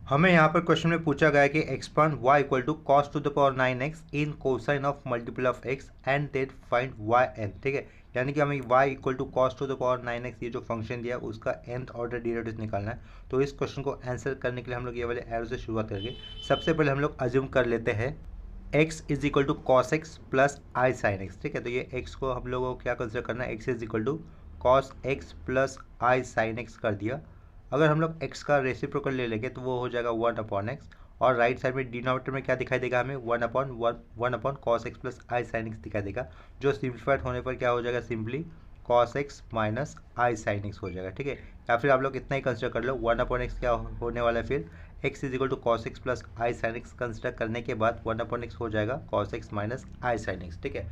हमें यहाँ पर क्वेश्चन में पूछा गया है कि expand y equal to cos to the power 9x in cosine of multiple of x and then find yn। ठीक है, यानी कि हमें y equal to cos to the power 9x ये जो फंक्शन दिया है उसका nth ऑर्डर डेरिवेटिव निकालना है। तो इस क्वेश्चन को आंसर करने के लिए हम लोग ये वाले एरो से शुरुआत करेंगे। सबसे पहले हम लोग अज्यूम कर लेते हैं x is equal to cos x plus i sine x. ठीक है, तो ये x को हम लोगों को क्या कंसिडर करना है, x is equal to cos x plus i sine x कर दिया। अगर हम लोग x का रेसिप्रोकल ले लेंगे तो वो हो जाएगा 1/x, और राइट साइड में डिनोमिनेटर में क्या दिखाई देगा हमें, 1/1 cos x plus i sine x दिखाई देगा, जो सिंप्लीफाइड होने पर क्या हो जाएगा, simply cos x minus i sine x हो जाएगा। ठीक है, या फिर आप लोग इतना ही कंसिडर कर लो, 1/x क्या होने वाला है, फिर x is equal to cos x plus i sine x consider करने के बाद 1/x हो जाएगा cos x minus i sine x. ठीक है,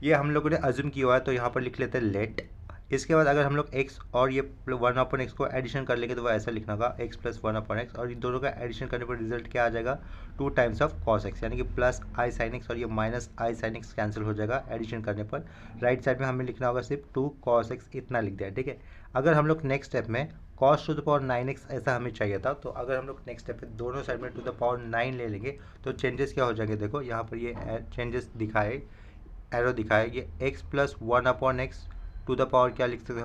ये हम लोगों ने अज्यूम किया हुआ है, तो यहाँ पर लिख लेते हैं लेट। इसके बाद अगर हम लोग x और ये 1/x को एडिशन कर लेंगे तो वो ऐसा लिखना होगा x प्लस 1/x, और इन दोनों का एडिशन करने पर रिजल्ट क्या आ जाएगा, 2 टाइम्स ऑफ कॉस एक्स, यानी कि प्लस आई साइन एक्स और ये minus i sine x cancel हो जाएगा एडिशन करने पर। राइट साइड में हमें लिखना होगा सिर्फ 2 कॉस एक्स, इतना लिख दिया। ठीक है, अगर हम लोग नेक्स्ट स्टेप में cos to the power 9x ऐसा हमें चाहिए था, तो अगर हम लोग नेक्स्ट स्टेप पे दोनों साइड में टू द पावर 9 ले लेंगे तो चेंजेस क्या हो जाएंगे, देखो यहाँ पर ये चेंजेस दिखाए, एरो दिखाए, ये x plus 1/x to the power क्या लिख सकते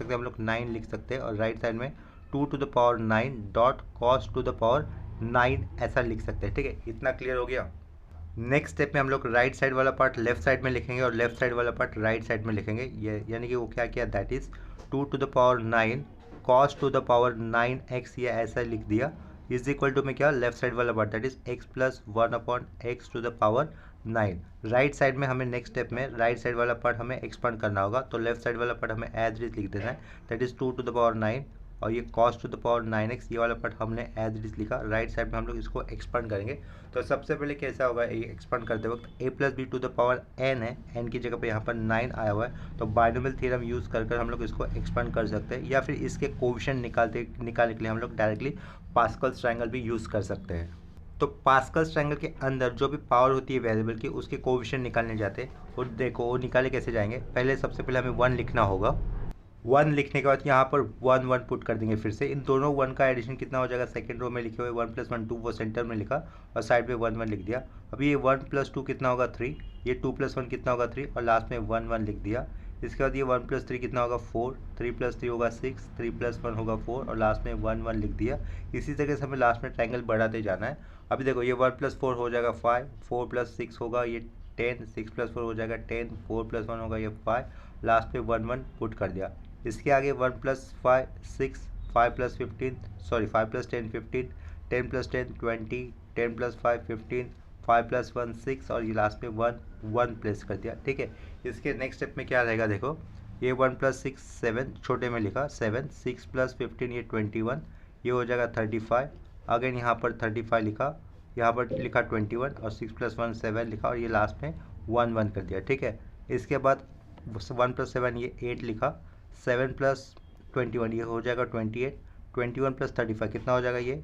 हैं हम लोग 9 लिख सकते हैं, और राइट साइड में 2 to the power 9 dot cos to the power 9 ऐसा लिख सकते हैं। ठीक है, इतना क्लियर हो गया। नेक्स्ट स्टेप में हम लोग राइट साइड वाला पार्ट लेफ्ट साइड में लिखेंगे और लेफ्ट साइड वाला पार्ट राइट साइड में लिखेंगे, ये यानी कि वो क्या किया, that is 2 to the power 9 cos to the power 9x, ये ऐसा लिख दिया, इज इक्वल टू में क्या, लेफ्ट साइड वाला part that is x plus 1/x to the power 9। Right side में हमें नेक्स्ट स्टेप में राइट साइड वाला पार्ट हमें एक्सपांड करना होगा, तो लेफ्ट साइड वाला पार्ट हमें एज इट इज लिख देना है, that is 2 to the power 9, और ये cos to the power 9x ये वाला पार्ट हमने एज इट इज लिखा। राइट साइड में हम लोग इसको एक्सपांड करेंगे, तो सबसे पहले कैसा होगा, ये एक्सपांड करते वक्त a plus b to the power n है, n की जगह पे यहाँ पर 9 आया हुआ है, तो बाइनोमियल थ्योरम यूज़ कर हम लोग इसको एक्सपांड कर सकते हैं, या फिर इसके कोएफिशिएंट निकालने के लिए हम लोग डायरेक्टली पास्कल्स ट्रायंगल भी यूज़ कर सकते हैं। तो पास्कल्स ट्रायंगल के अंदर जो भी पावर होती है वेरिएबल की, उसके कोएफिशिएंट निकालने जाते हैं, और देखो वो निकाले कैसे जाएंगे, पहले सबसे पहले हमें 1 लिखना होगा। 1 लिखने के बाद यहाँ पर 1 1 पुट कर देंगे, फिर से इन दोनों 1 का एडिशन कितना हो जाएगा, सेकंड रो में लिखे हुए 1 + 1 2 वो सेंटर में लिखा और साइड में 1 1 लिख दिया। अभी ये 1 + 2 कितना होगा 3, ये 2 + 1 कितना होगा 3, और लास्ट में 1 1 लिख दिया। इसके बाद ये 1 + 3 कितना होगा 4, 3 + 3 होगा 6, 3 + 1 होगा 4, और लास्ट में 1 1 लिख दिया। इसी तरीके से हमें लास्ट में ट्रायंगल बढ़ाते जाना है। अभी देखो ये 1 + 4 हो जाएगा 5, 4 + 6 होगा ये 10, 6 + 4 हो जाएगा 10, 4 + 1 होगा ये 5, लास्ट में 1 1 पुट कर दिया। इसके आगे 1 + 5 6, 5 + 15 सॉरी 5 + 10 15, 10 + 10 20, 10 + 5 15, 5 + 1 6, और ये लास्ट में 1 1 प्लेस कर दिया। ठीक है, इसके नेक्स्ट स्टेप में क्या रहेगा, देखो ये 1 + 6 7, छोटे में लिखा 7, 6 + 15 ये 21, ये हो जाएगा 35, अगेन यहाँ पर 35 लिखा, यहाँ पर लिखा 21, और 6 + 1 7 लिखा, और ये लास्ट में 1 1 कर दिया। ठीक है, इसके बाद 1 + 7 ये 8 लिखा, 7 + 21 ये हो जाएगा 28, 21 + 35 कितना हो जाएगा, ये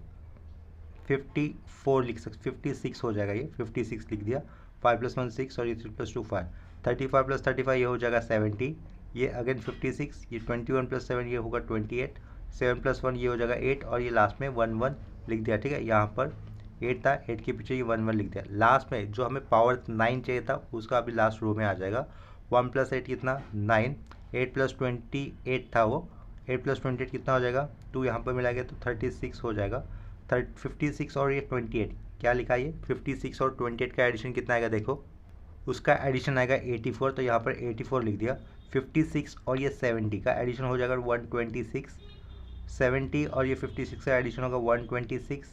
54 लिख सकते, 56 हो जाएगा, ये 56 लिख दिया, 5 + 1 6, और ये 3 + 2 5, 35 + 35 ये हो जाएगा 70, ये अगेन 56, ये 21 + 7 ये होगा 28, 7 + 1 ये हो जाएगा 8, और ये लास्ट में 1 1 लिख दिया। ठीक है, यहाँ पर 8 था, 8 के पीछे ये 1 1 लिख दिया। लास्ट में जो हमें पावर 9 चाहिए था उसका अभी लास्ट रो में आ जाएगा, 1 + 8 कितना 9, 8 + 28 था वो, 8 + 28 कितना हो जाएगा 2, यहाँ पर मिला गया तो 36 हो जाएगा। 56 और ये 28 क्या लिखा है, ये 56 और 28 का एडिशन कितना आएगा, देखो उसका एडिशन आएगा 84, तो यहाँ पर 84 लिख दिया। 56 और ये 70 का एडिशन हो जाएगा 126, 70 और ये 56 का एडिशन होगा 126,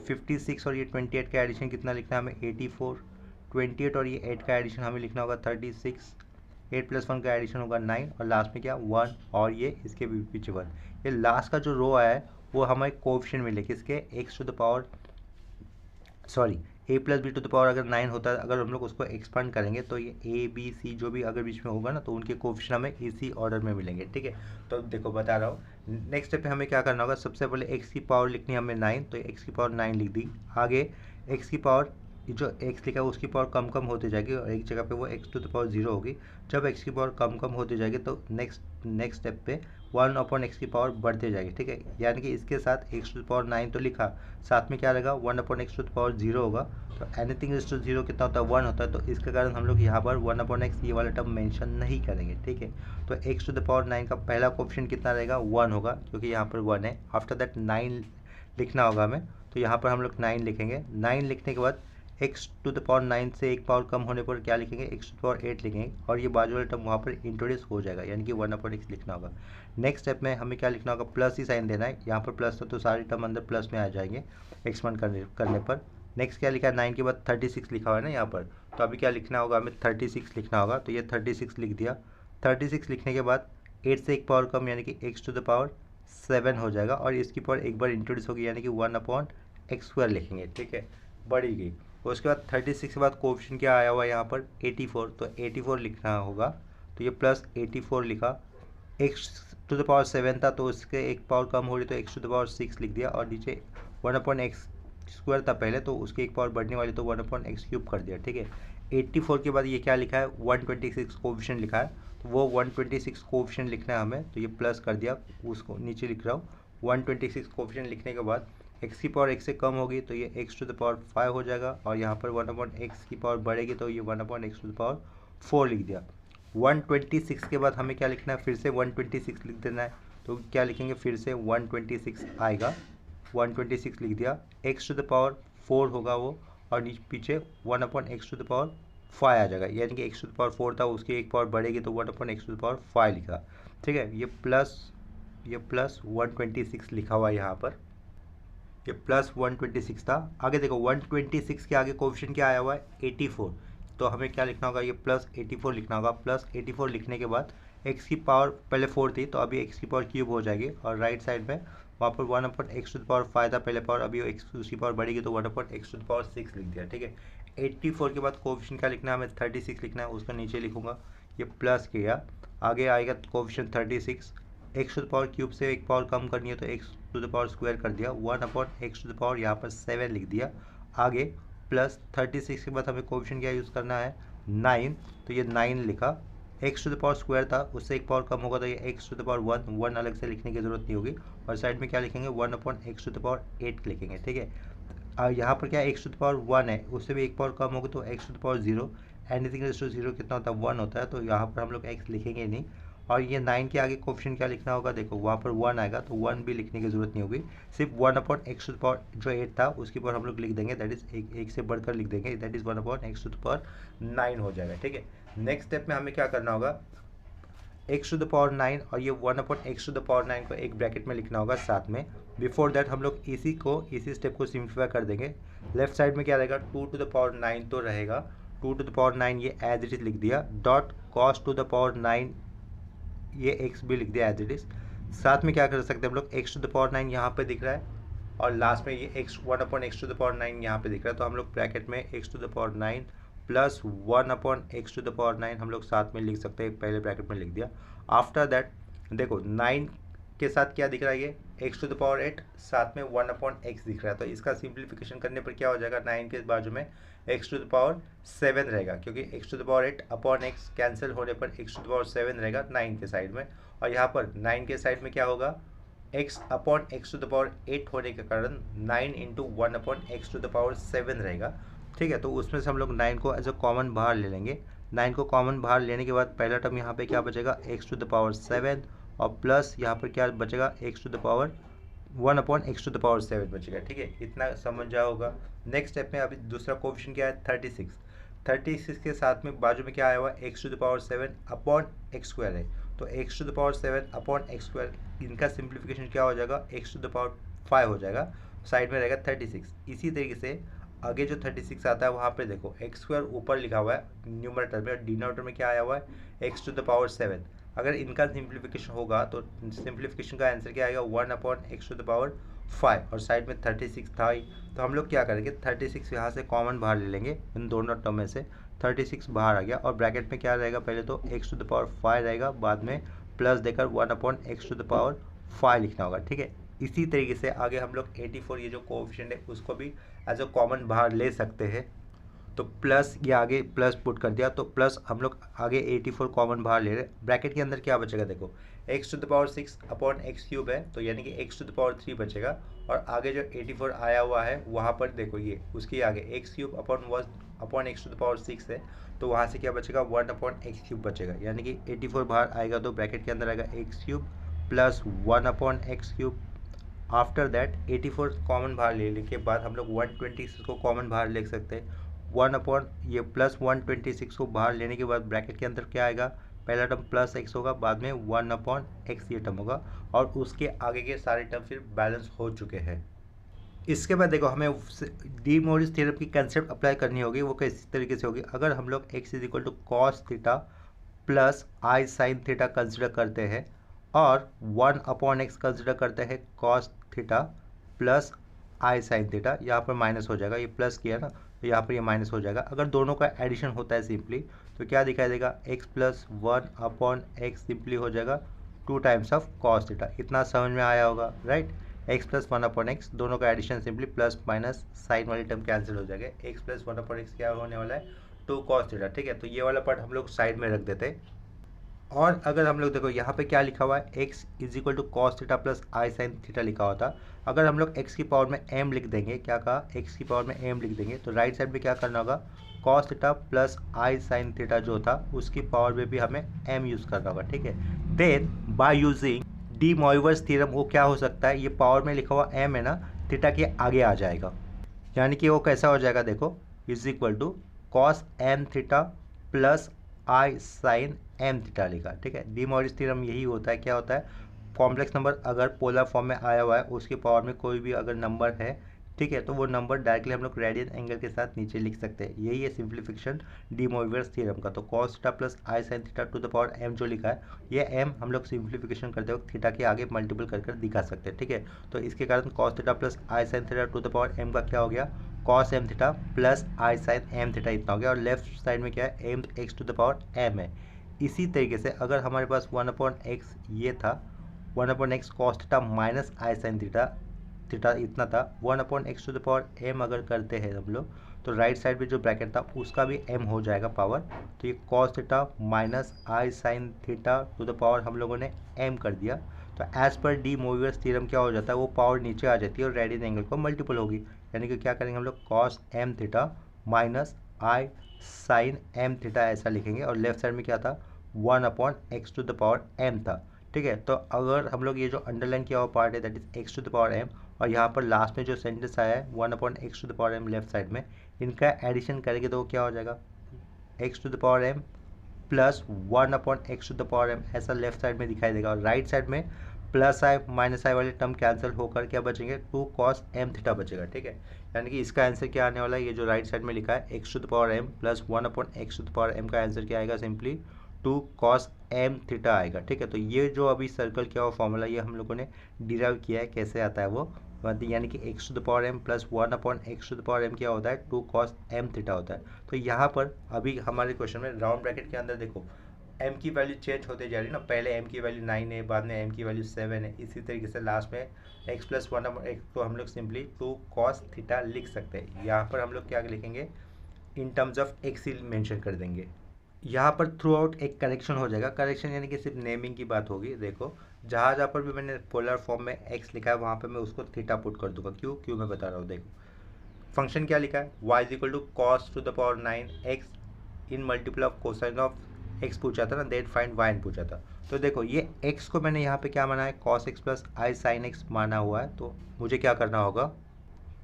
56 और ये 28 का एडिशन कितना लिखना है हमें 84, 28 और ये 8 का एडिशन हमें लिखना होगा 36, 8 + 1 का एडिशन होगा 9, और लास्ट में क्या 1, और ये इसके पीछे 1। ये लास्ट का जो रो आया है वो हमें कोएफिशिएंट मिले किसके, x to the power sorry a + b to the power अगर 9 होता है, अगर हम लोग उसको एक्सपांड करेंगे तो ये a b c जो भी अगर बीच में होगा ना, तो उनके कोएफिशिएंट हमें इसी ऑर्डर में मिलेंगे। ठीक है, तो देखो बता रहा हूँ नेक्स्ट स्टेप पे हमें क्या करना होगा, सबसे पहले x की पावर लिखनी है हमें 9, तो x की पावर 9 लिख दी। आगे x की पावर जो x लिखा है उसकी पावर कम कम होती जाएगी, और एक जगह पे वो x टू द पावर 0 होगी। जब x की पावर कम कम होती जाएगी तो नेक्स्ट स्टेप पे 1 अपॉन एक्स की पावर बढ़ते जाएगी, ठीक है। यानी कि इसके साथ एक्स टू द पावर 9 तो लिखा, साथ में क्या रहेगा 1 upon x to the power 0 होगा। तो एनीथिंग इज टू 0 कितना होता है 1 होता है, तो इसके कारण हम लोग यहाँ पर 1 अपॉन एक्स ये वाला टर्म मेंशन नहीं करेंगे, ठीक है। तो एक्स टू द पावर 9 का पहला कोएफिशिएंट कितना रहेगा 1 होगा, क्योंकि यहाँ पर 1 है। आफ्टर दैट 9 लिखना होगा हमें, तो यहाँ पर हम लोग 9 लिखेंगे। 9 लिखने के बाद एक्स टू द पावर 9 से एक पावर कम होने पर क्या लिखेंगे एक्स टू द पावर 8 लिखेंगे, और ये बाजू वाला टर्म वहाँ पर इंट्रोड्यूस हो जाएगा, यानी कि 1 अपॉन एक्स लिखना होगा। नेक्स्ट स्टेप में हमें क्या लिखना होगा, प्लस ही साइन देना है, यहाँ पर प्लस तो सारे टर्म अंदर प्लस में आ जाएंगे एक्सपांड करने पर। नेक्स्ट क्या लिखा है 9 के बाद 36 लिखा हुआ है ना यहाँ पर, तो अभी क्या लिखना होगा हमें 36 लिखना होगा, तो ये 36 लिख दिया। 36 लिखने के बाद 8 से एक पावर कम यानी कि एक्स टू द पावर 7 हो जाएगा, और इसकी पावर एक बार इंट्रोड्यूस होगी यानी कि 1 अपॉन एक्स स्क्वायर लिखेंगे, ठीक है, बढ़ी गई। उसके बाद 36 के बाद कोएफिशिएंट क्या आया हुआ है यहाँ पर 84, तो 84 लिखना होगा, तो ये प्लस 84 लिखा। एक्स टू द पावर 7 था तो उसके एक पावर कम हो रही तो एक्स टू द पावर 6 लिख दिया, और नीचे 1 अपॉन एक्स स्क्वायर था पहले तो उसकी एक पावर बढ़ने वाली तो 1 अपॉन एक्स क्यूब कर दिया, ठीक है। 84 के बाद ये क्या लिखा है 126 कोएफिशिएंट लिखा है, तो वो 126 कोएफिशिएंट लिखना है हमें, तो ये प्लस कर दिया, उसको नीचे लिख रहा हूँ। 126 कोएफिशिएंट लिखने के बाद एक्स की पावर एक्स से कम होगी तो ये एक्स टू द पावर 5 हो जाएगा, और यहाँ पर 1 अपॉन एक्स की पावर बढ़ेगी तो ये 1 upon x to the power 4 लिख दिया। 126 के बाद हमें क्या लिखना है, फिर से 126 लिख देना है, तो क्या लिखेंगे फिर से 126 आएगा, 126 लिख दिया। एक्स टू द पावर 4 होगा वो, और पीछे 1 upon x to the power 5 आ जाएगा, यानी कि एक्स टू द पावर 4 था उसकी एक पावर बढ़ेगी तो 1 upon x to the power 5 लिखा, ठीक है। ये प्लस 126 लिखा हुआ है यहाँ पर, ये प्लस 126 था। आगे देखो 126 के आगे कोएफिशिएंट क्या आया हुआ है 84, तो हमें क्या लिखना होगा ये प्लस 84 लिखना होगा। प्लस 84 लिखने के बाद एक्स की पावर पहले 4 थी तो अभी एक्स की पावर क्यूब हो जाएगी, और राइट साइड में वहाँ पर 1 upon x to the power 5 था पहले पावर, अभी एक्स उसकी पावर बढ़ेगी तो 1 upon x to the power 6 लिख दिया, ठीक है। 84 के बाद कोएफिशिएंट क्या लिखना है हमें 36 लिखना है, उसका नीचे लिखूंगा, ये प्लस किया। आगे आएगा coefficient 36, x to the power cube से एक पावर कम करनी है तो x to the power square कर दिया, 1 upon x to the power यहाँ पर 7 लिख दिया। आगे प्लस 36 के बाद हमें कोएफिशिएंट क्या यूज़ करना है 9, तो ये 9 लिखा। X to the power square था उससे एक पावर कम होगा तो ये एक्स टू द पावर 1 अलग से लिखने की जरूरत नहीं होगी, और साइड में क्या लिखेंगे 1 upon x to the power 8 लिखेंगे, ठीक है। यहाँ पर क्या एक्स टू द पावर 1 है, उससे भी एक पावर कम होगी तो x to the power 0, anything is to 0 कितना होता है 1 होता है, तो यहाँ पर हम लोग एक्स लिखेंगे नहीं। और ये 9 के आगे कोएफिशिएंट क्या लिखना होगा, देखो वहाँ पर 1 आएगा तो 1 भी लिखने की जरूरत नहीं होगी, सिर्फ 1 upon x to the power जो 8 था उसके पावर हम लोग लिख देंगे, दैट इज एक से बढ़कर लिख देंगे, that is 1 upon x to the power 9 हो जाएगा, ठीक है। नेक्स्ट स्टेप में हमें क्या करना होगा एक्स टू द पावर 9 और ये 1 upon x to the power 9 को एक ब्रैकेट में लिखना होगा साथ में। बिफोर दैट हम लोग इसी स्टेप को सिंप्लीफाई कर देंगे। लेफ्ट साइड में क्या रहेगा 2 टू द पावर 9 तो रहेगा, 2 टू द पावर 9 ये एज इट इज लिख दिया, dot cos to the power 9 ये एक्स भी लिख दिया एज इट इज। साथ में क्या कर सकते हैं हम लोग एक्स टू द पावर 9 यहाँ पे दिख रहा है, और लास्ट में ये x 1 upon x to the power 9 यहाँ पे दिख रहा है, तो हम लोग ब्रैकेट में x to the power 9 plus 1 upon x to the power 9 हम लोग साथ में लिख सकते हैं, पहले ब्रैकेट में लिख दिया। आफ्टर दैट देखो 9 के साथ क्या दिख रहा है ये एक्स टू द पावर 8 साथ में 1 अपॉन एक्स दिख रहा है, तो इसका सिंप्लीफिकेशन करने पर क्या हो जाएगा 9 के बाजू में एक्स टू द पावर 7 रहेगा, क्योंकि x to the power 8 upon x cancel होने पर एक्स टू द पावर 7 रहेगा 9 के साइड में, और यहाँ पर 9 के साइड में क्या होगा x upon x to the power 8 होने के कारण 9 into 1 upon x to the power 7 रहेगा, ठीक है। तो उसमें से हम लोग 9 को एज अ कॉमन बाहर ले लेंगे। 9 को कॉमन बाहर लेने के बाद पहला टर्म यहाँ पे क्या बचेगा एक्स टू द पावर 7 और प्लस यहाँ पर क्या बचेगा x to the power 1 upon x to the power 7 बचेगा, ठीक है। इतना समझ जाओ होगा। नेक्स्ट स्टेप में अभी दूसरा कोएफिशिएंट क्या है 36 के साथ में बाजू में क्या आया हुआ है x to the power 7 upon x square है, तो x to the power 7 upon x square इनका सिंप्लीफिकेशन क्या हो जाएगा एक्स टू द पावर 5 हो जाएगा, साइड में रहेगा 36। इसी तरीके से आगे जो 36 आता है वहाँ पे देखो एक्स स्क्वायर ऊपर लिखा हुआ है न्यूमरेटर में, और डिनोमिनेटर में क्या आया हुआ है एक्स टू द पावर 7। अगर इनका सिंप्लीफिकेशन होगा तो सिंप्लीफिकेशन का आंसर क्या आएगा 1 upon x to the power 5, और साइड में 36 था ही, तो हम लोग क्या करेंगे 36 यहाँ से कॉमन बाहर ले लेंगे, इन दोनों टर्म में से 36 बाहर आ गया, और ब्रैकेट में क्या रहेगा पहले तो एक्स टू द पावर 5 रहेगा, बाद में प्लस देकर 1 upon x to the power 5 लिखना होगा, ठीक है। इसी तरीके से आगे हम लोग 84 ये जो कोएफिशिएंट है उसको भी एज अ कॉमन बाहर ले सकते हैं, तो प्लस ये आगे प्लस पुट कर दिया, तो प्लस हम लोग आगे 84 कॉमन बाहर ले रहे हैं। ब्रैकेट के अंदर क्या बचेगा देखो, x to the power 6 upon x cube है, तो यानी कि एक्स टू द पावर 3 बचेगा। और आगे जो 84 आया हुआ है वहाँ पर देखो ये उसके आगे x cube upon x to the power 6 है, तो वहाँ से क्या बचेगा 1 अपॉन एक्स क्यूब बचेगा, यानी कि 84 बाहर आएगा तो ब्रैकेट के अंदर आएगा x cube plus 1 upon x cube. After that 84 common बाहर लेने के बाद हम लोग 126 को कॉमन बाहर ले सकते हैं। 1 अपॉन ये प्लस 126 को बाहर लेने के बाद ब्रैकेट के अंदर क्या आएगा, पहला टर्म प्लस एक्स होगा, बाद में 1 अपॉन एक्स ये टर्म होगा, और उसके आगे के सारे टर्म फिर बैलेंस हो चुके हैं। इसके बाद देखो हमें डी मोरिस थ्योरम की कंसेप्ट अप्लाई करनी होगी। वो किस तरीके से होगी, अगर हम लोग x is equal to cos theta plus i sine theta consider करते हैं और 1 अपॉन एक्स कंसिडर करते हैं cos theta plus i sine theta, यहाँ पर माइनस हो जाएगा, ये प्लस किया ना तो यहाँ पर ये माइनस हो जाएगा। अगर दोनों का एडिशन होता है सिंपली तो क्या दिखाई देगा, x plus 1 upon x simply हो जाएगा 2 टाइम्स ऑफ कॉस थीटा। इतना समझ में आया होगा, right. X plus 1 upon x, दोनों का addition simply plus minus sine वाली टर्म कैंसिल हो जाएगा। एक्स प्लस 1 अपॉन एक्स क्या होने वाला है, 2 कॉस थीटा, ठीक है। तो ये वाला पार्ट हम लोग साइड में रख देते हैं। और अगर हम लोग देखो यहाँ पे क्या लिखा हुआ है, x is equal to cos theta plus i sine theta लिखा हुआ था। अगर हम लोग x की पावर में m लिख देंगे, क्या कहा, x की पावर में m लिख देंगे, तो राइट साइड में क्या करना होगा, cos theta plus i sine theta जो था उसकी पावर में भी हमें m यूज़ करना होगा, ठीक है। Then by using de Moivre's theorem वो क्या हो सकता है, ये पावर में लिखा हुआ m है ना, थीटा के आगे आ जाएगा, यानी कि वो कैसा हो जाएगा देखो, is equal to cos m theta plus i sine m theta लिखा, ठीक है। डी मोरिस थ्योरम यही होता है, क्या होता है, कॉम्प्लेक्स नंबर अगर पोलर फॉर्म में आया हुआ है उसके पावर में कोई भी अगर नंबर है, ठीक है, तो वो नंबर डायरेक्टली हम लोग रेडियन एंगल के साथ नीचे लिख सकते हैं। यही है सिंप्लीफिकेशन डी मोइवर्स थ्योरम का। तो cos theta plus i sine theta to the power m जो लिखा है, ये एम हम लोग सिंप्लीफिकेशन करते वक्त थीटा के आगे मल्टीपल कर दिखा सकते हैं, ठीक है। तो इसके कारण cos theta plus i sine theta to the power m का क्या हो गया, cos m theta plus i sine m theta इतना हो गया, और लेफ्ट साइड में क्या है, m x to the power m है। इसी तरीके से अगर हमारे पास 1 अपॉन एक्स ये था, 1 upon X cos theta minus i sine theta theta इतना था, 1 upon x to the power M अगर करते हैं हम लोग, तो राइट साइड में जो ब्रैकेट था उसका भी एम हो जाएगा पावर। तो ये cos theta minus i sine theta to the power हम लोगों ने एम कर दिया। तो as per D Moivre's theorem क्या हो जाता है, वो पावर नीचे आ जाती है और रेडियन एंगल को मल्टीपल होगी, यानी कि क्या करेंगे हम लोग, cos m theta minus i sine m theta ऐसा लिखेंगे, और लेफ्ट साइड में क्या था, 1 upon x to the power m था, ठीक है। तो अगर हम लोग ये जो अंडरलाइन किया हुआ पार्ट है that is x to the power m, और यहाँ पर लास्ट में जो सेंटेंस आया है 1 upon x to the power m left side में, इनका एडिशन करेंगे तो वो क्या हो जाएगा, x to the power m plus 1 upon x to the power m ऐसा लेफ्ट साइड में दिखाई देगा, और राइट साइड में प्लस आई माइनस आई वाले टर्म कैंसिल होकर क्या बचेंगे, 2 कॉस एम थीटा बचेगा, ठीक है। यानी कि इसका आंसर क्या आने वाला है, ये जो राइट साइड में लिखा है x to the power m plus 1 upon x to the power m का आंसर क्या आएगा, सिंपली 2 कॉस एम थीटा आएगा, ठीक है। तो ये जो अभी सर्कल किया हुआ फॉर्मूला ये हम लोगों ने डिराइव किया है, कैसे आता है वो, यानी कि x to the power m plus 1 upon x to the power m क्या होता है, 2 कॉस एम थीटा होता है। तो यहाँ पर अभी हमारे क्वेश्चन में राउंड ब्रैकेट के अंदर देखो m की वैल्यू चेंज होते जा रही है ना, पहले m की वैल्यू 9 है, बाद में m की वैल्यू 7 है, इसी तरीके से लास्ट में x प्लस 1 तो हम लोग सिंपली 2 कॉस थीटा लिख सकते हैं। यहाँ पर हम लोग क्या लिखेंगे, in terms of x he mention कर देंगे। यहाँ पर थ्रू आउट एक करेक्शन हो जाएगा, करेक्शन यानी कि सिर्फ नेमिंग की बात होगी। देखो जहाँ जहाँ पर भी मैंने पोलर फॉर्म में x लिखा है वहाँ पर मैं उसको थीटा पुट कर दूंगा, क्यों मैं बता रहा हूँ। देखो फंक्शन क्या लिखा है, y is equal to cos to the power 9x in multiple of cosine of x पूछा था ना, देट फाइंड y पूछा था। तो देखो ये x को मैंने यहाँ पे क्या माना है, cos x plus i sine x माना हुआ है, तो मुझे क्या करना होगा,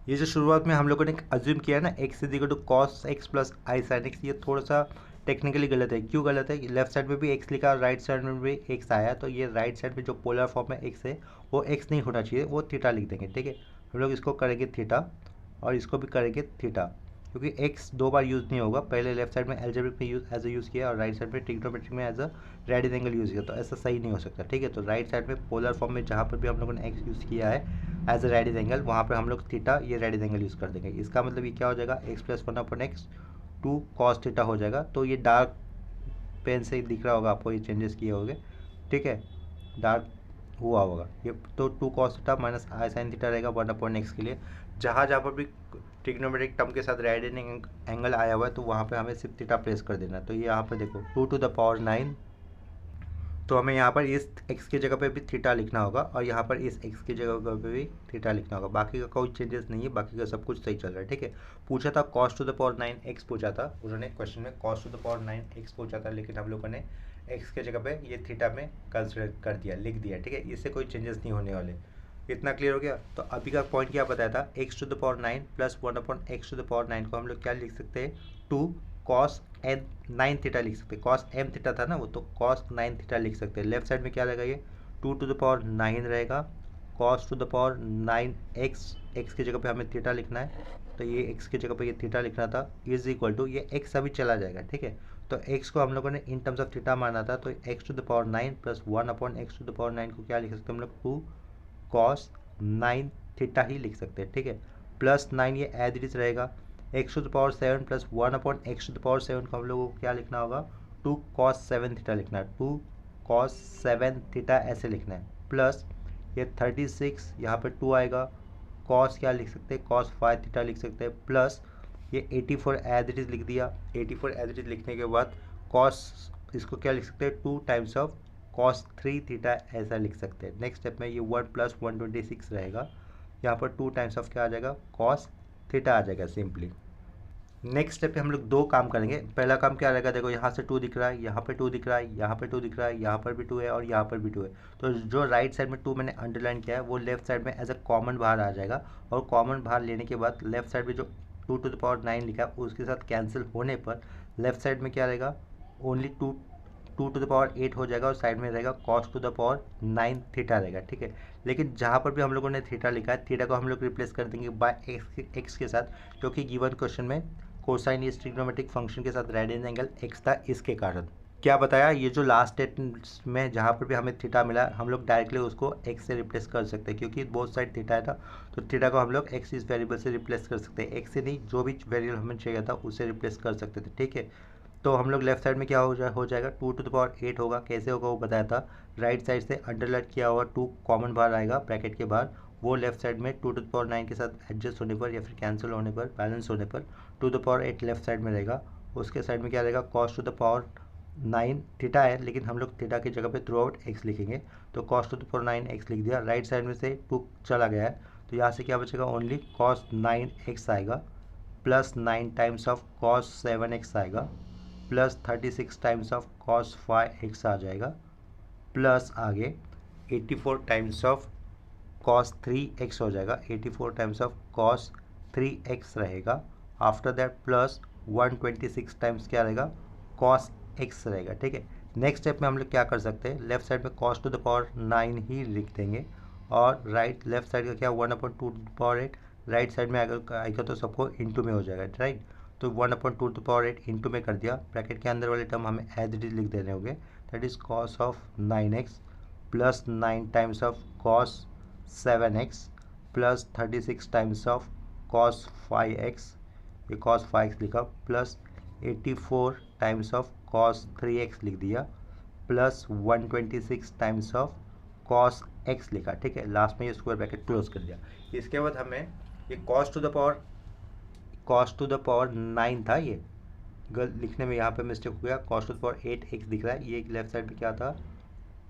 ये जो शुरुआत में हम लोगों ने अज्यूम किया ना x is equal to cos x plus i sine x, ये थोड़ा सा टेक्निकली गलत है। क्यों गलत है, लेफ्ट साइड में भी x लिखा और राइट साइड में भी x आया, तो ये राइट साइड में जो पोलर फॉर्म में x है वो x नहीं होना चाहिए, वो थीटा लिख देंगे, ठीक है। हम लोग इसको करेंगे थीटा और इसको भी करेंगे थीटा, क्योंकि x 2 बार यूज़ नहीं होगा, पहले लेफ्ट साइड में एल्जेब्रिक में एज ए यूज़ किया और राइट साइड में ट्रिग्नोमेट्रिक में as a radian angle use किया, तो ऐसा सही नहीं हो सकता, ठीक है। तो राइट साइड में पोलर फॉर्म में जहाँ पर भी हम लोगों ने x यूज़ किया है एज अ रेडियन एंगल, वहाँ पर हम लोग थीटा ये रेडियन एंगल यूज़ कर देंगे। इसका मतलब ये क्या हो जाएगा, x plus 1 upon x 2 cos theta हो जाएगा। तो ये डार्क पेन से दिख रहा होगा आपको, ये चेंजेस किए होंगे, ठीक है। डार्क हुआ होगा। ये तो 2 cos theta minus i sine theta रहेगा 1/x के लिए। जहाँ जहाँ पर भी ट्रिग्नोमेट्रिक टर्म के साथ रेडियन एंगल आया हुआ है तो वहाँ पे हमें सिर्फ थीटा प्लेस कर देना है। तो ये यहाँ पे देखो 2⁹ तो हमें यहाँ पर इस x की जगह पे भी थीटा लिखना होगा और यहाँ पर इस x की जगह पे भी थीटा लिखना होगा। बाकी का कोई चेंजेस नहीं है, बाकी का सब कुछ सही चल रहा है। ठीक है, पूछा था cos⁹ पूछा था उन्होंने क्वेश्चन में, cos⁹ पूछा था, लेकिन हम लोगों ने x के जगह पे ये थीटा में कंसिडर कर दिया, लिख दिया। ठीक है, इससे कोई चेंजेस नहीं होने वाले। इतना क्लियर हो गया। तो अभी का पॉइंट क्या बताया था, x⁹ प्लस 1/x⁹ को हम लोग क्या लिख सकते हैं, 2 cos n 9 लिख सकते हैं। cos m थीटा था ना वो, तो cos 9 लिख सकते हैं। लेफ्ट साइड में क्या रहेगा, ये 2⁹ रहेगा। cos⁹ x की जगह पे हमें थीटा लिखना है, तो ये x की जगह पे ये थीटा लिखना था, इज इक्वल टू ये x अभी चला जाएगा। ठीक है, तो x को हम लोगों ने इन टर्म्स ऑफ थीटा माना था, तो x⁹ प्लस 1/x⁹ को क्या लिख सकते हैं हम लोग, 2 cos 9 थीटा ही लिख सकते हैं। ठीक है, प्लस 9 ये एज इट इज रहेगा। x⁴ प्लस 1/x⁴ को हम लोगों को क्या लिखना होगा, 2 cos 7 थीटा लिखना है, 2 cos 7 थीटा ऐसे लिखना है। प्लस ये 36 यहाँ पे 2 आएगा, cos क्या लिख सकते हैं, cos 5 थीटा लिख सकते हैं। प्लस ये 84 एज इट इज लिख दिया। 84 एज इट इज लिखने के बाद cos इसको क्या लिख सकते हैं, 2 टाइम्स ऑफ cos 3 थीटा ऐसा लिख सकते हैं। नेक्स्ट स्टेप में ये 1 प्लस 126 रहेगा, यहाँ पर 2 टाइम्स ऑफ क्या आ जाएगा, cos थीटा आ जाएगा सिंपली। नेक्स्ट स्टेप पे हम लोग दो काम करेंगे। पहला काम क्या रहेगा, देखो यहाँ से 2 दिख रहा है, यहाँ पे 2 दिख रहा है, यहाँ पे 2 दिख रहा है, यहाँ पर भी 2 है और यहाँ पर भी 2 है। तो जो राइट साइड में 2 मैंने अंडरलाइन किया है वो लेफ्ट साइड में एज अ कॉमन बाहर आ जाएगा। और कॉमन बाहर लेने के बाद लेफ्ट साइड में जो 2⁹ लिखा है उसके साथ कैंसिल होने पर लेफ्ट साइड में क्या रहेगा, ओनली 2⁸ हो जाएगा और साइड में रहेगा cos⁹ थीटा रहेगा। ठीक है, लेकिन जहाँ पर भी हम लोगों ने थीटा लिखा है, थीटा को हम लोग रिप्लेस कर देंगे बाय एक्स के साथ, क्योंकि गिवन क्वेश्चन में कोसाइन इस ट्रिग्नोमेट्रिक फंक्शन के साथ रेडियन एंगल एक्स था, इसके कारण क्या बताया, ये जो लास्ट स्टेट में जहाँ पर भी हमें थीटा मिला हम लोग डायरेक्टली उसको एक्स से रिप्लेस कर सकते हैं, क्योंकि बोथ साइड थीटा है था। तो थीटा को हम लोग एक्स इस वेरिएबल से रिप्लेस कर सकते हैं, एक्स से नहीं, जो भी वेरिएबल हमें चाहिए था उससे रिप्लेस कर सकते थे। ठीक है, तो हम लोग लेफ्ट साइड में क्या हो जाएगा, 2⁸ होगा। कैसे होगा वो बताया था, राइट साइड से अंडरलाइन किया हुआ 2 कॉमन बाहर आएगा ब्रैकेट के बाहर, वो लेफ्ट साइड में 2⁹ के साथ एडजस्ट होने पर या फिर कैंसिल होने पर, बैलेंस होने पर 2⁸ लेफ्ट साइड में रहेगा। उसके साइड में क्या रहेगा, cos⁹ थीटा है, लेकिन हम लोग थीटा की जगह पे थ्रू आउट एक्स लिखेंगे, तो cos⁹ एक्स लिख दिया। राइट साइड में से 2 चला गया है, तो यहाँ से क्या बचेगा, ओनली cos 9x आएगा, plus 9 times of cos 7x आएगा, plus 36 times of cos 5x आ जाएगा, प्लस आगे 84 टाइम्स ऑफ cos 3x हो जाएगा, 84 टाइम्स ऑफ cos 3x रहेगा। आफ्टर दैट प्लस 126 टाइम्स क्या रहेगा, cos x रहेगा। ठीक है, नेक्स्ट स्टेप में हम लोग क्या कर सकते हैं, लेफ्ट साइड में cos⁹ ही लिख देंगे और राइट लेफ्ट साइड का क्या 1/2⁸, राइट साइड में अगर आएगा तो सबको इंटू में हो जाएगा। राइट, तो 1/2⁸ इंटू में कर दिया, ब्रैकेट के अंदर वाले टर्म हमें एज इट इज लिख देने होंगे, that is cos of 9x plus 9 times of cos 7x plus 36 times of cos 5x, ये cos 5x लिखा, plus 84 times of cos 3x लिख दिया, plus 126 times of cos x लिखा। ठीक है, लास्ट में ये स्क्वायर ब्रैकेट क्लोज कर दिया। इसके बाद हमें ये cos टू द पावर 9 था, ये लिखने में यहाँ पे मिस्टेक हो गया, cos to the power 8x दिख रहा है, ये लेफ्ट साइड में क्या था,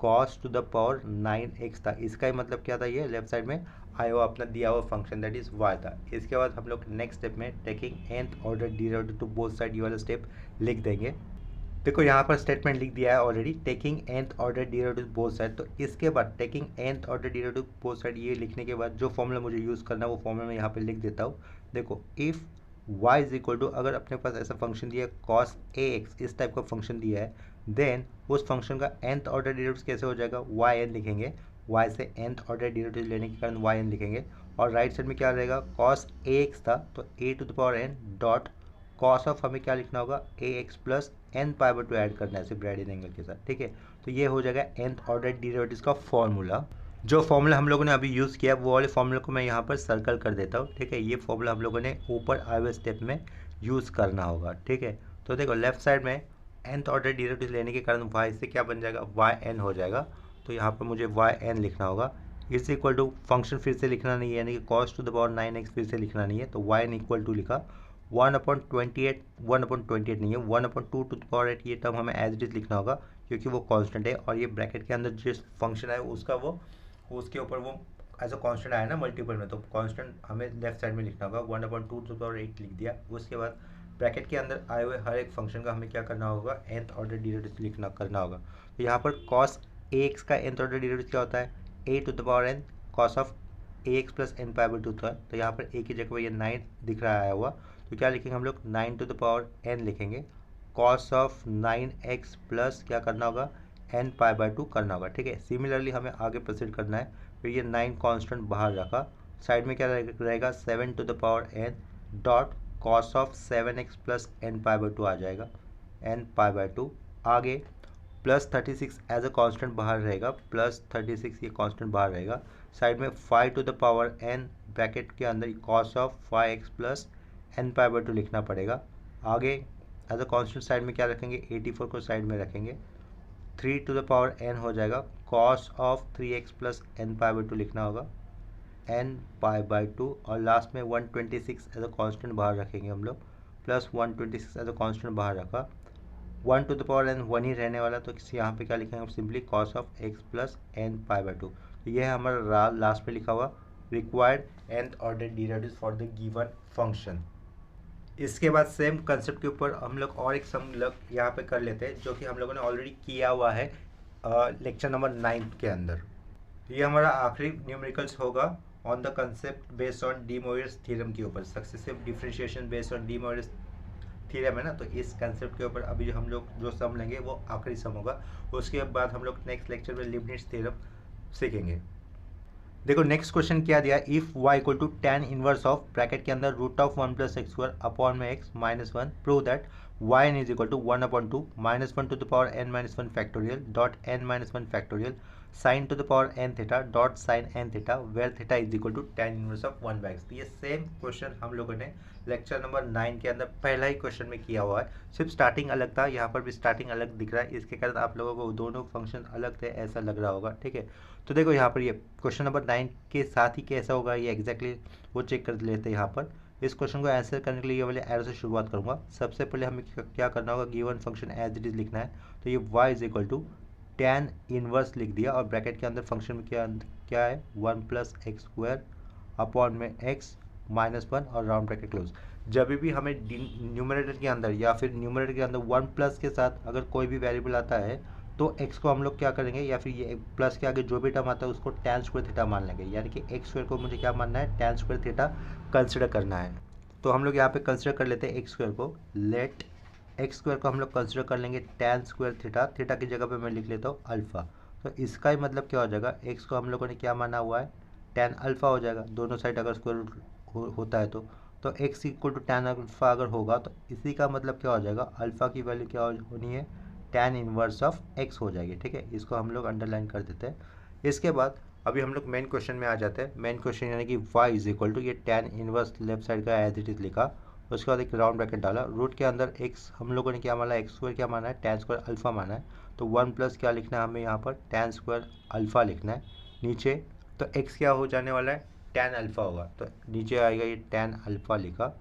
cos to the power 9x था। इसका ही मतलब क्या था, ये लेफ्ट साइड में आया हुआ अपना दिया हुआ फंक्शन दैट इज y था। इसके बाद हम लोग नेक्स्ट स्टेप में taking nth order derivative two both side, ये वाला स्टेप लिख देंगे। देखो यहाँ पर स्टेटमेंट लिख दिया है already, taking nth order derivative both side. तो इसके बाद taking nth order derivative both side ये लिखने के बाद जो फॉर्मूला मुझे यूज़ करना है वो फॉर्मूला मैं यहाँ पे लिख देता हूँ। देखो if y is equal to, अगर अपने पास ऐसा फंक्शन दिया है cos ax, इस टाइप का फंक्शन दिया है, देन उस फंक्शन का nth ऑर्डर डेरिवेटिव कैसे हो जाएगा, yn लिखेंगे, y से nth ऑर्डर डेरिवेटिव लेने के कारण yn लिखेंगे, और राइट साइड में क्या रहेगा, cos ax था तो a to the power n dot cos of हमें क्या लिखना होगा, ax प्लस n/2 ऐड करना है सिर्फ रेडियन एंगल के साथ। ठीक है, तो ये हो जाएगा nth ऑर्डर डेरिवेटिव का फॉर्मूला। जो फॉर्मूला हम लोगों ने अभी यूज़ किया वो वाले फॉर्मूला को मैं यहाँ पर सर्कल कर देता हूँ। ठीक है, ये फॉर्मूला हम लोगों ने ऊपर आए हुए स्टेप में यूज़ करना होगा। ठीक है, तो देखो लेफ्ट साइड में nth ऑर्डर डेरिवेटिव लेने के कारण y से क्या बन जाएगा, yn हो जाएगा। तो यहाँ पर मुझे वाई एन लिखना होगा। इज इक्वल टू फंक्शन फिर से लिखना नहीं है, यानी कि cos to the power 9x फिर से लिखना नहीं है, तो वाई एन इक्वल टू लिखा 1/28, 1/28 नहीं है 1/2 टू द पावर 8। ये टर्म हमें एज इट इज लिखना होगा क्योंकि वो कांस्टेंट है, और ये ब्रैकेट के अंदर जिस फंक्शन है उसका वो उसके ऊपर वो एज अ कांस्टेंट आया ना मल्टीपल में, तो कांस्टेंट हमें लेफ्ट साइड में लिखना होगा। 1/2 टू द पावर 8 लिख दिया। उसके बाद ब्रैकेट के अंदर आए हुए हर एक फंक्शन का हमें क्या करना होगा, nth ऑर्डर डेरिवेटिव लिखना करना होगा। तो यहाँ पर cos ax का nth ऑर्डर डेरिवेटिव क्या होता है, a to the power n cos of ax plus n pi by 2 था। तो यहाँ पर a की जगह पर ये 9 दिख रहा है हुआ, तो क्या लिखेंगे हम लोग 9 टू द पावर n लिखेंगे। cos ऑफ 9x प्लस क्या करना होगा, n पाई बाई 2 करना होगा। ठीक है, सिमिलरली हमें आगे प्रोसीड करना है। फिर ये 9 कांस्टेंट बाहर रखा, साइड में क्या रहेगा 7 to the power n dot cos of 7x plus n pi by 2 आ जाएगा, n पाई बाई 2। आगे प्लस 36 एज अ कांस्टेंट बाहर रहेगा, प्लस 36 ये कांस्टेंट बाहर रहेगा। साइड में 5 to the power n bracket के अंदर cos of 5x plus n pi by 2 लिखना पड़ेगा। आगे एज अ कांस्टेंट साइड में क्या रखेंगे, 84 को साइड में रखेंगे। 3 टू द पावर n हो जाएगा, cos of 3x plus n pi by 2 लिखना होगा, n पाई बाई 2। और लास्ट में 126 एज अ कांस्टेंट बाहर रखेंगे हम लोग, प्लस 126 एज अ कांस्टेंट बाहर रखा। 1 टू द पावर n 1 ही रहने वाला, तो यहाँ पे क्या लिखेंगे हम, simply cos of x plus n pi by 2। तो ये है हमारा लास्ट में लिखा हुआ required nth order derivative for the given function. इसके बाद सेम कंसेप्ट के ऊपर हम लोग और एक सम यहाँ पे कर लेते हैं, जो कि हम लोगों ने ऑलरेडी किया हुआ है लेक्चर नंबर 9 के अंदर। ये हमारा आखिरी न्यूमेरिकल्स होगा on the concept based on De Moivre's theorem के ऊपर, successive differentiation based on De Moivre's theorem है ना। तो इस कंसेप्ट के ऊपर अभी हम लोग जो सम लेंगे वो आखिरी सम होगा। उसके बाद हम लोग नेक्स्ट लेक्चर में लीबनिट्ज थ्योरम सीखेंगे। देखो नेक्स्ट क्वेश्चन क्या दिया, if y equal to tan inverse of bracket के अंदर root of 1 plus x square upon में x minus 1, prove that y n is equal to 1/2 minus 1 to the power n minus 1 factorial dot n minus 1 factorial sine to the power n theta dot sine n theta where theta is equal to tan inverse of 1/x। तो ये same question हम लोगों ने lecture number 9 के अंदर पहला ही question में किया हुआ है, सिर्फ स्टार्टिंग अलग था, यहाँ पर भी स्टार्टिंग अलग दिख रहा है। इसके कारण आप लोगों को दोनों फंक्शन अलग थे ऐसा लग रहा होगा। ठीक है, तो देखो यहाँ पर ये क्वेश्चन नंबर 9 के साथ ही कैसा होगा ये एग्जैक्टली वो चेक कर लेते हैं। यहाँ पर इस क्वेश्चन को आंसर करने के लिए ये वाले एरो से शुरुआत करूँगा। सबसे पहले हमें क्या करना होगा, given function as it is लिखना है। तो ये y is equal to tan inverse लिख दिया, और ब्रैकेट के अंदर फंक्शन में क्या है 1 प्लस एक्स स्क्वायर अपॉन में x माइनस 1 और राउंड ब्रैकेट क्लोज। जब भी हमें न्यूमरेटर के अंदर या फिर न्यूमरेटर के अंदर 1 प्लस के साथ अगर कोई भी वेरिएबल आता है तो x को हम लोग क्या करेंगे, या फिर ये प्लस के आगे जो भी टर्म आता है उसको tan स्क्वायर थीटा मान लेंगे, यानी कि x स्क्वायर को मुझे क्या मानना है, tan स्क्वायर थीटा कंसिडर करना है। तो हम लोग यहाँ पे कंसिडर कर लेते हैं x स्क्वायर को, लेट x स्क्वायर को हम लोग कंसिडर कर लेंगे tan स्क्वायर थीटा, थीटा की जगह पे मैं लिख लेता हूँ अल्फ़ा। तो इसका ही मतलब क्या हो जाएगा, x को हम लोगों ने क्या माना हुआ है, tan अल्फ़ा हो जाएगा, दोनों साइड अगर स्क्वायर रूट होता है तो x equal to tan alpha अगर होगा तो इसी का मतलब क्या हो जाएगा, अल्फ़ा की वैल्यू क्या होनी है, tan इनवर्स ऑफ x हो जाएगी। ठीक है, इसको हम लोग अंडरलाइन कर देते हैं। इसके बाद अभी हम लोग मेन क्वेश्चन में आ जाते हैं। मेन क्वेश्चन यानी कि y इज इक्वल टू ये tan इनवर्स लेफ्ट साइड का एज इट इज लिखा, उसके बाद एक राउंड ब्रैकेट डाला, रूट के अंदर x हम लोगों ने क्या माना, एक्स स्क्वायर क्या माना है, tan स्क्वायर अल्फ़ा माना है। तो 1 प्लस क्या लिखना है हमें यहाँ पर, tan स्क्वायर अल्फ़ा लिखना है। नीचे तो x क्या हो जाने वाला है, tan अल्फ़ा होगा, तो नीचे आएगा ये tan अल्फ़ा लिखा,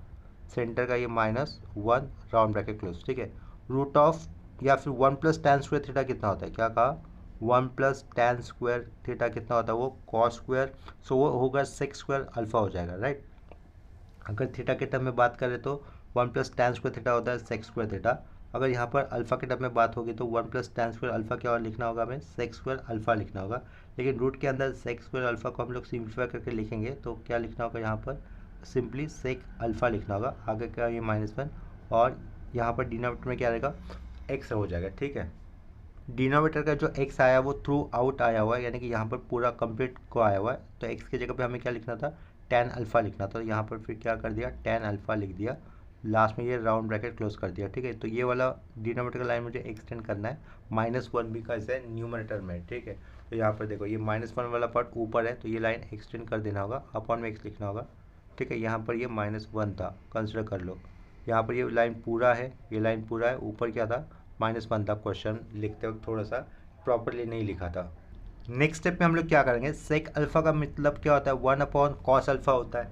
सेंटर का ये -1 राउंड ब्रैकेट क्लोज। ठीक है, रूट ऑफ या फिर 1 प्लस tan स्क्वायर थीटा कितना होता है, क्या कहा 1 प्लस tan स्क्वायर थीटा कितना होता है, वो cos स्क्वायर, सो वो होगा sec स्क्वायर अल्फ़ा हो जाएगा, राइट। अगर थीटा के टर्म में बात करें तो 1 प्लस tan स्क्वायर थीटा होता है sec स्क्वायर थीटा। अगर यहाँ पर अल्फ़ा के टर्म में बात होगी तो 1 प्लस tan स्क्वायर अल्फ़ा क्या और लिखना होगा हमें, sec स्क्वायर अल्फ़ा लिखना होगा। लेकिन रूट के अंदर sec स्क्वायर अल्फ़ा को हम लोग सिंप्लीफाई करके लिखेंगे तो क्या लिखना होगा, यहाँ पर सिंपली sec अल्फ़ा लिखना होगा, आगे क्या ये -1, और यहाँ पर डिनोमिनेटर में क्या रहेगा, x हो जाएगा। ठीक है, डिनोमिनेटर का जो x आया वो थ्रू आउट आया हुआ है, यानी कि यहाँ पर पूरा कंप्लीट को आया हुआ है, तो x की जगह पे हमें क्या लिखना था, tan अल्फ़ा लिखना था। यहाँ पर फिर क्या कर दिया, tan अल्फ़ा लिख दिया, लास्ट में ये राउंड ब्रैकेट क्लोज कर दिया। ठीक है, तो ये वाला डिनोमिनेटर का लाइन मुझे एक्सटेंड करना है, -1 भी कैसे है न्यूमरेटर में। ठीक है, तो यहाँ पर देखो ये -1 वाला पार्ट ऊपर है, तो ये लाइन एक्सटेंड कर देना होगा, अपॉन में x लिखना होगा। ठीक है, यहाँ पर ये -1 था, कंसिडर कर लो। यहाँ पर ये लाइन पूरा है, ये लाइन पूरा है, ऊपर क्या था, -1 था। क्वेश्चन लिखते वक्त थोड़ा सा प्रॉपरली नहीं लिखा था। नेक्स्ट स्टेप में हम लोग क्या करेंगे, सेक अल्फा का मतलब क्या होता है, 1/cos अल्फा होता है।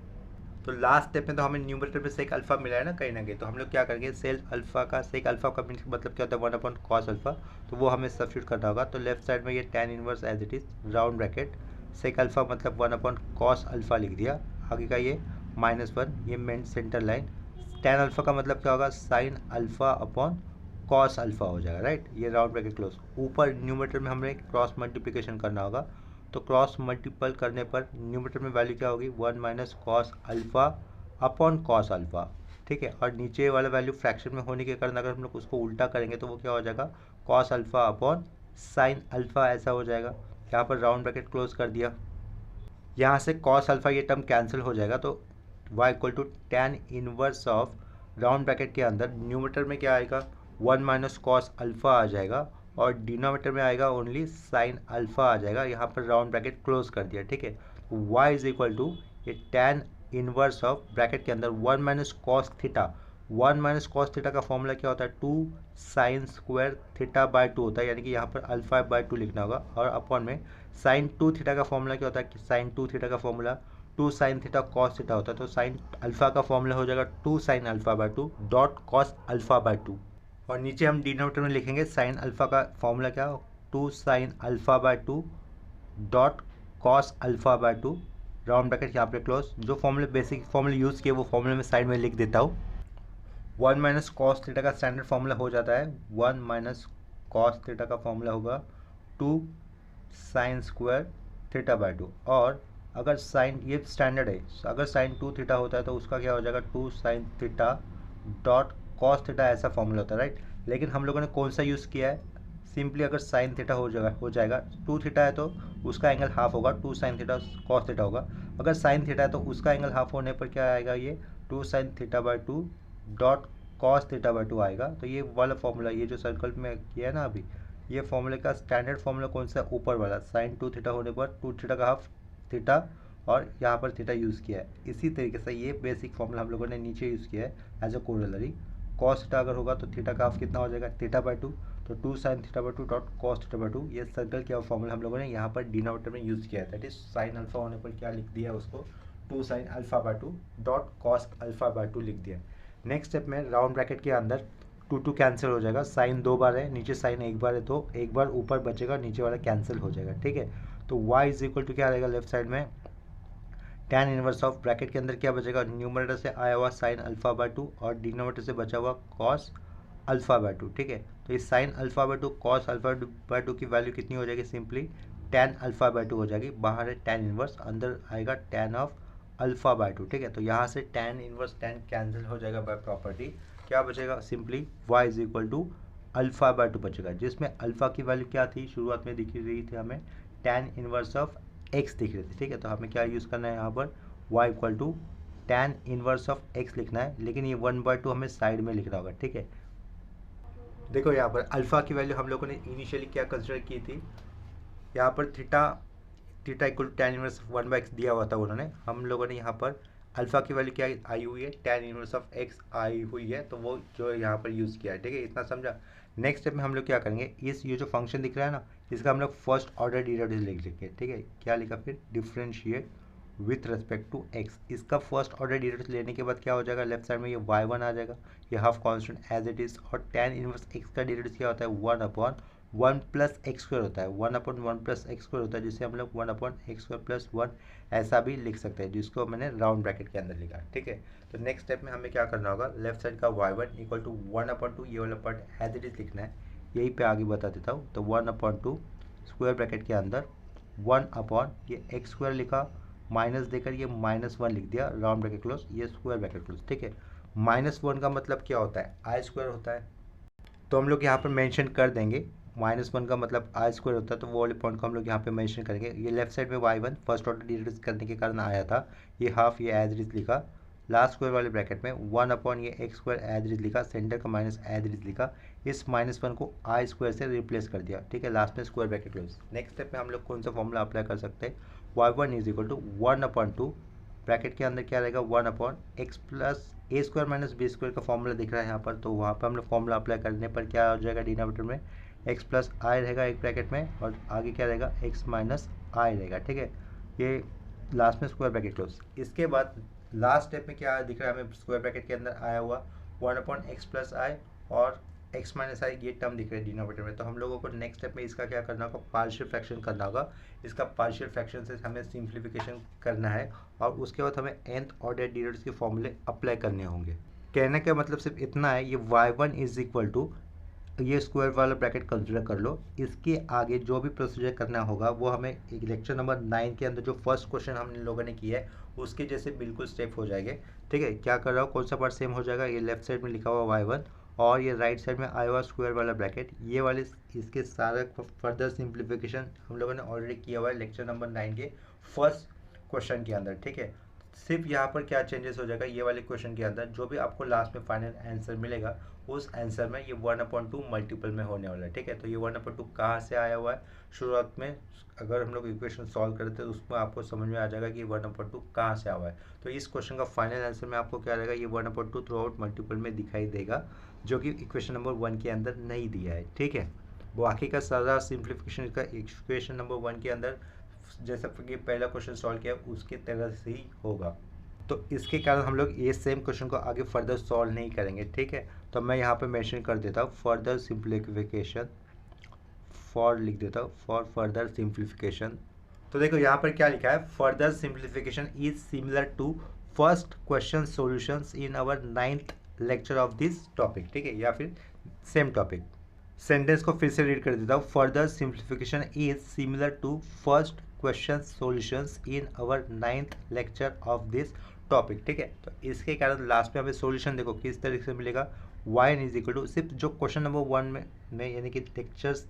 तो लास्ट स्टेप में तो हमें न्यूमरेटर पे सेक अल्फा मिला है ना कहीं ना कहीं, तो हम लोग क्या करेंगे, सेक अल्फा का मतलब क्या होता है, 1/cos अल्फा, तो वो हमें सब्स्टिट्यूट करना होगा। तो लेफ्ट साइड में ये tan inverse as it is round bracket, sec alpha मतलब 1/cos अल्फा लिख दिया, आगे का ये -1, ये main centre line, tan alpha का मतलब क्या होगा, sine alpha upon cos alpha हो जाएगा, राइट, ये राउंड ब्रैकेट क्लोज। ऊपर न्यूमरेटर में हमें क्रॉस मल्टीप्लिकेशन करना होगा, तो क्रॉस मल्टीपल करने पर न्यूमरेटर में वैल्यू क्या होगी, 1 - cos alpha upon cos alpha, ठीक है। और नीचे वाला वैल्यू फ्रैक्शन में होने के कारण अगर हम लोग उसको उल्टा करेंगे तो वो क्या हो जाएगा, cos alpha upon sine alpha, ऐसा हो जाएगा। यहाँ पर राउंड ब्रैकेट क्लोज कर दिया, यहाँ से कॉस अल्फा ये टर्म कैंसिल हो जाएगा, तो y equal to tan inverse of round bracket के अंदर न्यूमरेटर में क्या आएगा, 1 - cos अल्फा आ जाएगा, और डिनोमिनेटर में आएगा ओनली साइन अल्फा आ जाएगा। यहाँ पर राउंड ब्रैकेट क्लोज कर दिया, ठीक है। y इज इक्वल टू ये tan इनवर्स ऑफ ब्रैकेट के अंदर 1 - cos थीटा, 1 - cos थीटा का फॉर्मूला क्या होता है, 2 साइन स्क्वायर थीटा बाय 2 होता है, यानी कि यहाँ पर अल्फा बाय 2 लिखना होगा, और अपॉन में साइन 2 थीटा का फॉर्मूला क्या होता है, साइन 2 थीटा का formula 2 sine theta cos theta होता है, तो साइन अल्फा का फॉर्मूला हो जाएगा 2 sine alpha by 2 dot cos alpha by 2, और नीचे हम डिनोमिनेटर में लिखेंगे साइन अल्फा का फॉर्मूला क्या, 2 sine alpha by 2 dot cos alpha by 2, round bracket यहाँ पे क्लोज। जो फॉर्मूले बेसिक फॉर्मूले यूज़ किए वो फॉर्मूले में साइड में लिख देता हूँ। 1 - cos थीटा का स्टैंडर्ड फॉर्मूला हो जाता है, 1 - cos थीटा का फॉर्मूला होगा 2 साइन स्क्वायर थीटा बाय 2, और अगर साइन, ये स्टैंडर्ड है, अगर साइन 2 थीटा होता है तो उसका क्या हो जाएगा, 2 sine theta dot cos theta, ऐसा फॉर्मूला होता है, राइट। लेकिन हम लोगों ने कौन सा यूज़ किया है, सिंपली अगर साइन थीटा हो जाएगा 2 थीटा है तो उसका एंगल हाफ होगा, 2 साइन थीटा कॉस थीटा होगा। अगर साइन थीटा है तो उसका एंगल हाफ होने पर क्या आएगा, ये 2 sine theta by 2 dot cos theta by 2 आएगा। तो ये वाला फॉर्मूला, ये जो सर्कल में किया है ना अभी, ये फॉर्मूले का स्टैंडर्ड फॉर्मूला कौन सा है, ऊपर वाला, साइन 2 थीटा होने पर 2 थीटा का हाफ थीटा, और यहाँ पर थीटा यूज़ किया है। इसी तरीके से ये बेसिक फॉर्मूला हम लोगों ने नीचे यूज़ किया है as a corollary. Cos theta अगर होगा तो थीटा का हाफ कितना हो जाएगा, थीटा बाय 2, तो 2 sine theta by 2 dot cos theta by 2, ये सर्कल का फॉर्मूला हम लोगों ने यहाँ पर डिनोमिनेटर में यूज़ किया है, दैट इज साइन अल्फा होने पर क्या लिख दिया उसको, 2 sine alpha by 2 dot cos alpha by 2 लिख दिया। नेक्स्ट स्टेप में राउंड ब्रैकेट के अंदर 2 कैंसिल हो जाएगा, साइन 2 बार है, नीचे साइन 1 बार है, तो एक बार ऊपर बचेगा, नीचे वाला कैंसिल हो जाएगा, ठीक है। तो y इज इक्वल टू क्या रहेगा, लेफ्ट साइड में tan इनवर्स ऑफ ब्रैकेट के अंदर क्या बचेगा, न्यूमरेटर से आया हुआ साइन अल्फा बाय 2 और डिनोमिनेटर से बचा हुआ कॉस अल्फा बाय 2, ठीक है। तो इस sine alpha by 2 cos alpha by 2 की वैल्यू कितनी हो जाएगी, सिंपली tan अल्फा बाय 2 हो जाएगी, बाहर है tan इनवर्स, अंदर आएगा tan ऑफ अल्फा बाय 2, ठीक है। तो यहाँ से tan इनवर्स tan कैंसिल हो जाएगा बाय प्रॉपर्टी, क्या बचेगा, simply y is equal to alpha by 2 बचेगा, जिसमें अल्फा की वैल्यू क्या थी, शुरुआत में दिख रही थी हमें tan इनवर्स ऑफ x दिख रही थी, ठीक है। तो हमें क्या यूज़ करना है यहाँ पर, y equal to tan inverse of x लिखना है, लेकिन ये 1/2 हमें साइड में लिखना होगा, ठीक है। देखो यहाँ पर अल्फा की वैल्यू हम लोगों ने इनिशियली क्या कंसिडर की थी, यहाँ पर theta equal to tan inverse 1/x दिया हुआ था उन्होंने, हम लोगों ने यहाँ पर अल्फा की वैल्यू क्या आई हुई है, tan इनवर्स ऑफ x आई हुई है, तो वो जो यहाँ पर यूज़ किया है, ठीक है, इतना समझा। नेक्स्ट स्टेप में हम लोग क्या करेंगे, इस ये जो फंक्शन दिख रहा है ना, इसका हम लोग फर्स्ट ऑर्डर डेरिवेटिव लिख लेंगे, ठीक है। क्या लिखा फिर, differentiate with respect to x, इसका फर्स्ट ऑर्डर डेरिवेटिव लेने के बाद क्या हो जाएगा, लेफ्ट साइड में ये y1 आ जाएगा, ये half constant as it is, और tan इनवर्स x का डेरिवेटिव क्या होता है, 1/1 प्लस एक्स स्क्वायर होता है, 1/1 प्लस एक्स स्क्वायर होता है, जिसे हम लोग 1/x स्क्वायर प्लस 1 ऐसा भी लिख सकते हैं, जिसको मैंने राउंड ब्रैकेट के अंदर लिखा, ठीक है। तो नेक्स्ट स्टेप में हमें क्या करना होगा, लेफ्ट साइड का y1 इक्वल टू 1/2, ये वाला पार्ट एज इट इज़ लिखना है, यहीं पे आगे बता देता हूँ। तो 1/2 स्क्वायर ब्रैकेट के अंदर 1 ये एक्स स्क्वायर लिखा, माइनस देकर ये -1 लिख दिया, राउंड ब्रैकेट क्लोज, ये स्क्वायर ब्रैकेट क्लोज, ठीक है। -1 का मतलब क्या होता है, आई स्क्वायर होता है, तो हम लोग यहाँ पर मेंशन कर देंगे, -1 का मतलब आई स्क्वायर होता है, तो वो वाले पॉइंट को हम लोग यहाँ पे मेंशन करेंगे। ये लेफ्ट साइड में y1 फर्स्ट ऑर्डर डेरिवेटिव करने के कारण आया था, ये हाफ ये एज इट इज लिखा, लास्ट स्क्वायर वाले ब्रैकेट में 1 ये x square as it is लिखा, सेंटर का माइनस एज इट इज लिखा, इस -1 को आई स्क्वायर से रिप्लेस कर दिया, ठीक है, लास्ट में square bracket close. Next step में हम लोग कौन सा फॉर्मूला अप्लाई कर सकते हैं, y1 is equal to 1/2 bracket के अंदर क्या रहेगा, 1/x प्लस ए स्क्वायर माइनस बी स्क्वायर का फॉर्मूला दिख रहा है यहाँ पर, तो वहाँ पर हम लोग फॉर्मूला अप्लाई करने पर क्या हो जाएगा, डिनोमिनेटर में एक्स प्लस आई रहेगा एक ब्रैकेट में, और आगे क्या रहेगा एक्स माइनस आई रहेगा, ठीक है। ये लास्ट में स्क्वायर ब्रैकेट क्लोज। इसके बाद लास्ट स्टेप में क्या दिख रहा है हमें स्क्वायर ब्रैकेट के अंदर आया हुआ 1/x प्लस आई और x माइनस आई, ये टर्म दिख रहे हैं डिनोमिनेटर में। तो हम लोगों को नेक्स्ट स्टेप में इसका क्या करना होगा, पार्शियल फ्रैक्शन करना होगा। इसका पार्शियल फ्रैक्शन से हमें सिंप्लीफिकेशन करना है और उसके बाद हमें nth ऑर्डर डेरिवेटिव्स के फॉर्मूले अप्लाई करने होंगे। कहने का मतलब सिर्फ इतना है, ये y1 इज इक्वल टू ये स्क्वायर वाला ब्रैकेट कंसिडर कर लो। इसके आगे जो भी प्रोसीजर करना होगा वो हमें एक लेक्चर नंबर 9 के अंदर जो फर्स्ट क्वेश्चन हम लोगों ने किया है उसके जैसे बिल्कुल स्टेप हो जाएंगे, ठीक है। क्या कर रहा हूँ, कौन सा पार्ट सेम हो जाएगा, ये लेफ्ट साइड में लिखा हुआ y1 और ये राइट साइड में आया हुआ स्क्वायर वाला ब्रैकेट, ये वाले इसके सारा फर्दर सिंप्लीफिकेशन हम लोगों ने ऑलरेडी किया हुआ है लेक्चर नंबर 9 के फर्स्ट क्वेश्चन के अंदर, ठीक है। सिर्फ यहाँ पर क्या चेंजेस हो जाएगा, ये वाले क्वेश्चन के अंदर जो भी आपको लास्ट में फाइनल आंसर मिलेगा उस आंसर में ये 1/2 मल्टीपल में होने वाला है, ठीक है। तो ये 1/2 कहाँ से आया हुआ है, शुरुआत में अगर हम लोग इक्वेशन सॉल्व करते हैं तो उसमें आपको समझ में आ जाएगा कि 1/2 कहाँ से आया हुआ है। तो इस क्वेश्चन का फाइनल आंसर में आपको क्या रहेगा, ये 1/2 थ्रू आउट मल्टीपल में दिखाई देगा, जो कि इक्वेशन नंबर 1 के अंदर नहीं दिया है, ठीक है। बाकी का सारा सिंप्लीफिकेशन का इक्वेशन नंबर 1 के अंदर जैसा कि पहला क्वेश्चन सॉल्व किया उसके तरह से ही होगा। तो इसके कारण हम लोग ये सेम क्वेश्चन को आगे फर्दर सॉल्व नहीं करेंगे, ठीक है। तो मैं यहाँ पे मेंशन कर देता हूँ फर्दर सिंप्लीफिकेशन, फॉर लिख देता हूँ फॉर फर्दर सिंप्लीफिकेशन। तो देखो यहाँ पर क्या लिखा है, further simplification is similar to first question solutions in our 9th lecture of this topic, ठीक है, या फिर सेम टॉपिक। सेंटेंस को फिर से रीड कर देता हूँ, further simplification is similar to first question solutions in our 9th lecture of this topic, ठीक है। तो इसके कारण लास्ट में हमें सॉल्यूशन देखो किस तरीके से मिलेगा, y इज इक्वल टू सिर्फ जो क्वेश्चन नंबर 1 में यानी कि लेक्चर्स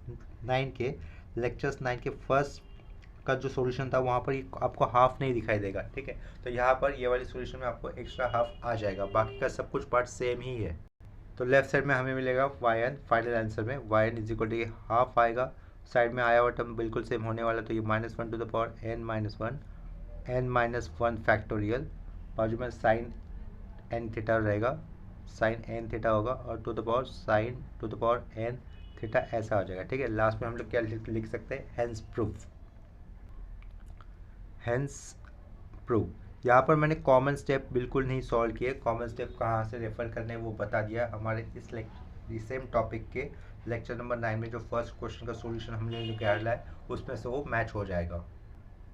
9 के फर्स्ट का जो सॉल्यूशन था वहाँ पर आपको हाफ नहीं दिखाई देगा, ठीक है। तो यहाँ पर ये वाली सॉल्यूशन में आपको एक्स्ट्रा हाफ आ जाएगा, बाकी का सब कुछ पार्ट सेम ही है। तो लेफ्ट साइड में हमें मिलेगा yn, फाइनल आंसर में yn इज इक्वल टू ये हाफ आएगा, साइड में आया हुआ टर्म बिल्कुल सेम होने वाला, तो ये -1 to the power n-1 factorial, बाजू में साइन n थीटा रहेगा, साइन n थीटा होगा और to the power sine to the power n theta ऐसा हो जाएगा, ठीक है। लास्ट में हम लोग क्या लिख सकते हैं, हेंस प्रूव। यहाँ पर मैंने कॉमन स्टेप बिल्कुल नहीं सॉल्व किए, कॉमन स्टेप कहाँ से रेफर करने हैं वो बता दिया हमारे इस सेम टॉपिक के लेक्चर नंबर 9 में जो फर्स्ट क्वेश्चन का सॉल्यूशन हमने निकाला है उसमें से वो मैच हो जाएगा।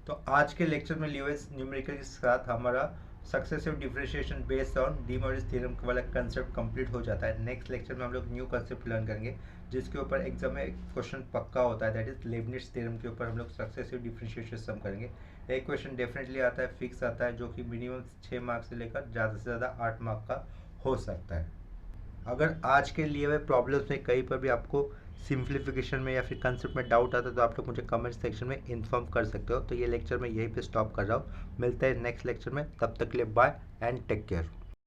तो आज के लेक्चर में ल्यूइस न्यूमेरिकल के साथ हमारा successive differentiation based on D Morris theorem वाला कंसेप्ट कंप्लीट हो जाता है। नेक्स्ट लेक्चर में हम लोग न्यू कंसेप्ट लर्न करेंगे जिसके ऊपर एग्जाम में क्वेश्चन पक्का होता है, दैट इज लेबनिट्ज थ्योरम के ऊपर हम लोग सक्सेसिव डिफरेंशिएशन सम करेंगे। एक क्वेश्चन डेफिनेटली आता है, फिक्स आता है, जो कि मिनिमम 6 मार्क्स से लेकर ज़्यादा से ज़्यादा 8 मार्क का हो सकता है। अगर आज के लिए हुए प्रॉब्लम्स में कहीं पर भी आपको सिंप्लीफिकेशन में या फिर कंसेप्ट में डाउट आता है तो आप लोग मुझे कमेंट सेक्शन में इन्फॉर्म कर सकते हो। तो ये लेक्चर मैं यहीं पे स्टॉप कर रहा हूँ, मिलते हैं नेक्स्ट लेक्चर में, तब तक के लिए बाय एंड टेक केयर।